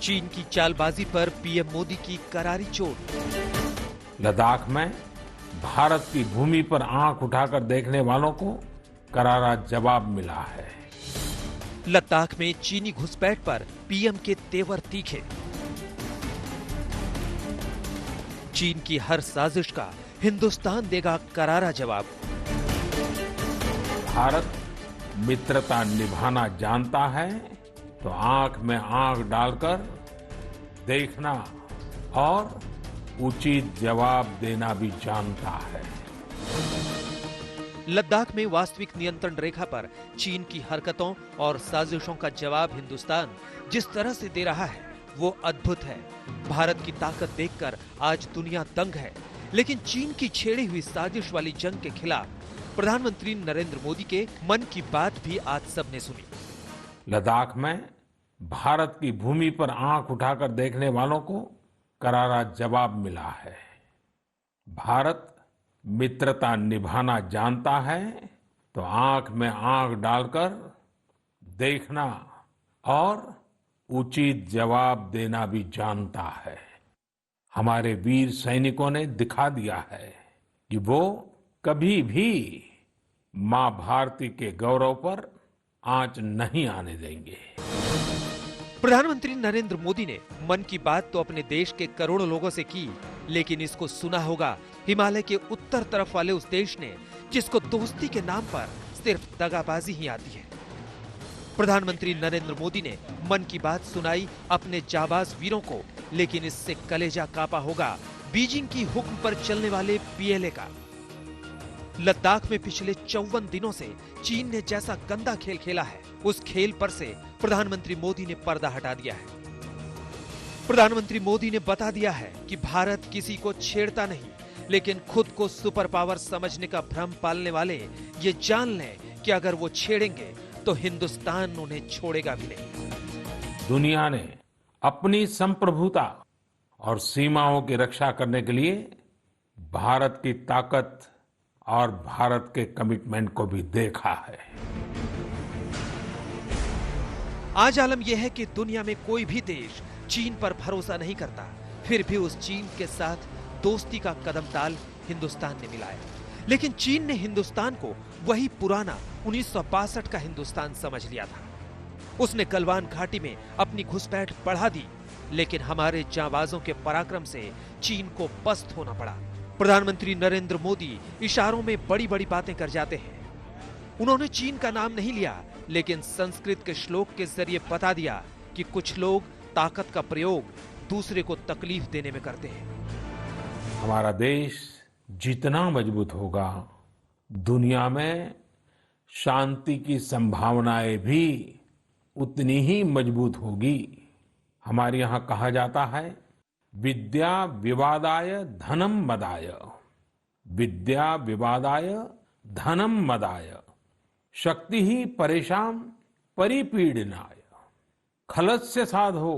चीन की चालबाजी पर पीएम मोदी की करारी चोट। लद्दाख में भारत की भूमि पर आंख उठाकर देखने वालों को करारा जवाब मिला है। लद्दाख में चीनी घुसपैठ पर पीएम के तेवर तीखे। चीन की हर साजिश का हिंदुस्तान देगा करारा जवाब। भारत मित्रता निभाना जानता है तो आंख में आंख डालकर देखना और उचित जवाब देना भी जानता है। लद्दाख में वास्तविक नियंत्रण रेखा पर चीन की हरकतों और साजिशों का जवाब हिंदुस्तान जिस तरह से दे रहा है वो अद्भुत है। भारत की ताकत देखकर आज दुनिया दंग है, लेकिन चीन की छेड़ी हुई साजिश वाली जंग के खिलाफ प्रधानमंत्री नरेंद्र मोदी के मन की बात भी आज सबने सुनी। लद्दाख में भारत की भूमि पर आंख उठाकर देखने वालों को करारा जवाब मिला है। भारत मित्रता निभाना जानता है तो आंख में आंख डालकर देखना और उचित जवाब देना भी जानता है। हमारे वीर सैनिकों ने दिखा दिया है कि वो कभी भी मां भारती के गौरव पर आंच नहीं आने देंगे। प्रधानमंत्री नरेंद्र मोदी ने मन की बात तो अपने देश के करोड़ों लोगों से की, लेकिन इसको सुना होगा हिमालय के उत्तर तरफ वाले उस देश ने जिसको दोस्ती के नाम पर सिर्फ दगाबाजी ही आती है। प्रधानमंत्री नरेंद्र मोदी ने मन की बात सुनाई अपने जाबाज वीरों को, लेकिन इससे कलेजा कांपा होगा बीजिंग की हुक्म पर चलने वाले पीएलए का। लद्दाख में पिछले 54 दिनों से चीन ने जैसा गंदा खेल खेला है, उस खेल पर से प्रधानमंत्री मोदी ने पर्दा हटा दिया है। प्रधानमंत्री मोदी ने बता दिया है कि भारत किसी को छेड़ता नहीं, लेकिन खुद को सुपर पावर समझने का भ्रम पालने वाले ये जान लें कि अगर वो छेड़ेंगे तो हिंदुस्तान उन्हें छोड़ेगा भी नहीं। दुनिया ने अपनी संप्रभुता और सीमाओं की रक्षा करने के लिए भारत की ताकत और भारत के कमिटमेंट को भी देखा है। आज आलम यह है कि दुनिया में कोई भी देश चीन पर भरोसा नहीं करता, फिर भी उस चीन के साथ दोस्ती का कदम ताल हिंदुस्तान ने मिलाया। लेकिन चीन ने हिंदुस्तान को वही पुराना 1962 का हिंदुस्तान समझ लिया था। उसने गलवान घाटी में अपनी घुसपैठ बढ़ा दी, लेकिन हमारे जांबाजों के पराक्रम से चीन को पस्त होना पड़ा। प्रधानमंत्री नरेंद्र मोदी इशारों में बड़ी बड़ी बातें कर जाते हैं। उन्होंने चीन का नाम नहीं लिया, लेकिन संस्कृत के श्लोक के जरिए बता दिया कि कुछ लोग ताकत का प्रयोग दूसरे को तकलीफ देने में करते हैं। हमारा देश जितना मजबूत होगा, दुनिया में शांति की संभावनाएं भी उतनी ही मजबूत होगी। हमारे यहां कहा जाता है, विद्या विवादाय धनम मदाय, विद्या विवादाय धनम मदाय, शक्ति ही परेशान परिपीडनाय, खलस्य साधो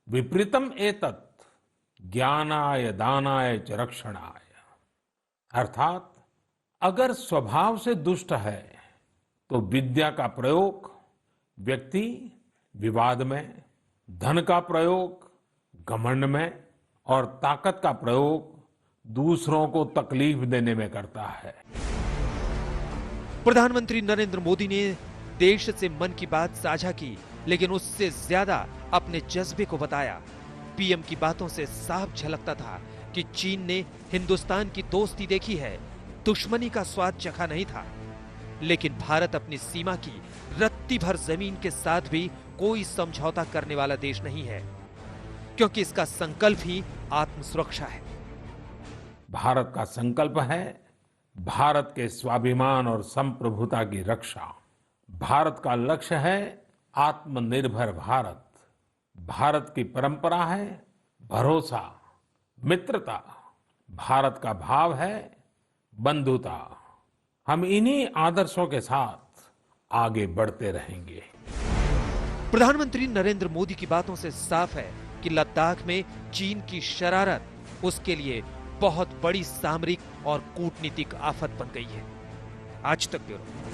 विपरीतम एतत् ज्ञानाय दानाय च रक्षणाय। अर्थात अगर स्वभाव से दुष्ट है तो विद्या का प्रयोग व्यक्ति विवाद में, धन का प्रयोग घमंड में और ताकत का प्रयोग दूसरों को तकलीफ देने में करता है। प्रधानमंत्री नरेंद्र मोदी ने देश से मन की बात साझा की, लेकिन उससे ज्यादा अपने जज्बे को बताया। पीएम की बातों से साफ झलकता था कि चीन ने हिंदुस्तान की दोस्ती देखी है, दुश्मनी का स्वाद चखा नहीं था। लेकिन भारत अपनी सीमा की रत्ती भर जमीन के साथ भी कोई समझौता करने वाला देश नहीं है, क्योंकि इसका संकल्प ही आत्म सुरक्षा है। भारत का संकल्प है भारत के स्वाभिमान और संप्रभुता की रक्षा। भारत का लक्ष्य है आत्मनिर्भर भारत। भारत की परंपरा है भरोसा, मित्रता। भारत का भाव है बंधुता। हम इन्हीं आदर्शों के साथ आगे बढ़ते रहेंगे। प्रधानमंत्री नरेंद्र मोदी की बातों से साफ है कि लद्दाख में चीन की शरारत उसके लिए बहुत बड़ी सामरिक और कूटनीतिक आफत बन गई है। आज तक ब्यूरो।